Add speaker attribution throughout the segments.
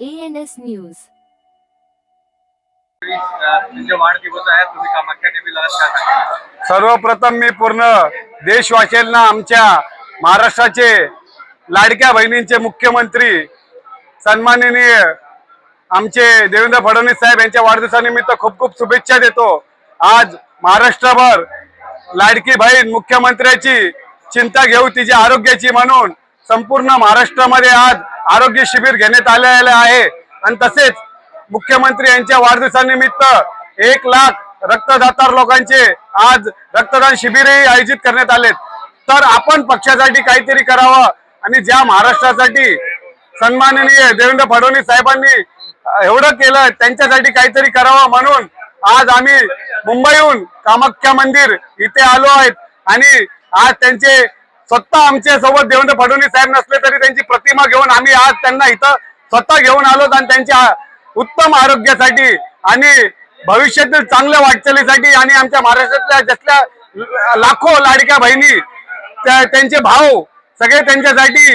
Speaker 1: ANS news.
Speaker 2: सर्वप्रथम मी पूर्ण देशवासियांना आमच्या महाराष्ट्राचे लाडक्या बहिणींचे मुख्यमंत्री सन्माननीय आमचे देवेंद्र फडणवीस साहेब यांच्या वाढदिवसानिमित्त खूप खूप शुभेच्छा देतो। आज महाराष्ट्रभर लाडकी बहीण मुख्यमंत्र्याची चिंता घेऊ तिच्या आरोग्याची म्हणून संपूर्ण महाराष्ट्रामध्ये आज आरोग्य शिबिर घेण्यात आलेले आहे आणि तसेच मुख्यमंत्री यांच्या वाढदिवसानिमित्त 1 लाख रक्तदाता लोकांचे आज रक्तदान शिबिरही आयोजित करण्यात आले। तर आपण पक्षासाठी काहीतरी करावं आणि ज्या महाराष्ट्रासाठी सन्माननीय देवेंद्र फडणवीस साहेबांनी एवढं केलं त्यांच्यासाठी काहीतरी करावं म्हणून आज आम्ही मुंबईहून कामाख्या मंदिर इथे आलो आहेत आणि आज त्यांचे स्वतः आमच्या सोबत देवेंद्र फडणवीस साहेब नसले तरी त्यांची प्रतिमा घेऊन आम्ही आज त्यांना इथं स्वतः घेऊन आलो आणि त्यांच्या उत्तम आरोग्यासाठी आणि भविष्यातील चांगल्या वाटचालीसाठी आणि आमच्या महाराष्ट्रातल्या जसल्या लाखो लाडक्या बहिणी त्यांचे भाऊ सगळे त्यांच्यासाठी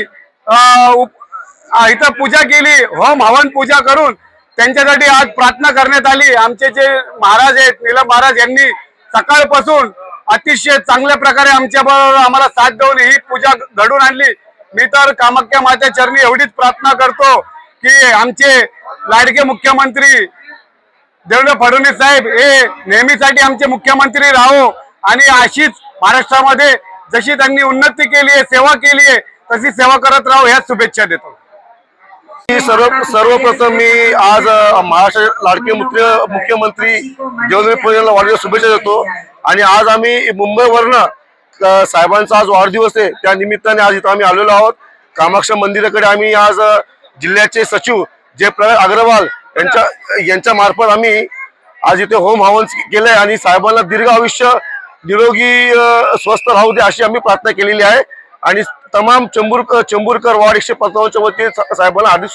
Speaker 2: इथं पूजा केली, होम हवन पूजा करून त्यांच्यासाठी आज प्रार्थना करण्यात आली। आमचे जे महाराज आहेत नीलम महाराज यांनी सकाळपासून अतिशय चांगल्या प्रकारे आमच्याबरोबर आम्हाला साथ देऊन ही पूजा घडून आणली। मी तर कामाख्या माता चरणी एवढीच प्रार्थना करतो की आमचे लाडके मुख्यमंत्री देवेंद्र फडणवीस साहेब हे नेहमीसाठी आमचे मुख्यमंत्री राहो आणि अशीच महाराष्ट्रामध्ये जशी त्यांनी उन्नती केली आहे, सेवा केली आहे, तशी सेवा करत राहो ह्या शुभेच्छा देतो।
Speaker 3: सर्वप्रथम मी आज महाराष्ट्र लाडके मुख्यमंत्री देवेंद्र फडणवीस वाढदिवस शुभेच्छा देतो आणि आज आम्ही मुंबईवरनं साहेबांचा आज वाढदिवस आहे त्या निमित्ताने आज इथं आम्ही आलेलो आहोत। कामाख्या मंदिराकडे आम्ही आज जिल्ह्याचे सचिव जयप्रकाश अग्रवाल यांच्या मार्फत आम्ही आज इथे होम हवन केलंय आणि साहेबांना दीर्घ आयुष्य निरोगी स्वस्थ राहू दे अशी आम्ही प्रार्थना केलेली आहे आणि तमाम चेंबूरकर वार्ड 155 च्या वतीने साहेबांना हार्दिक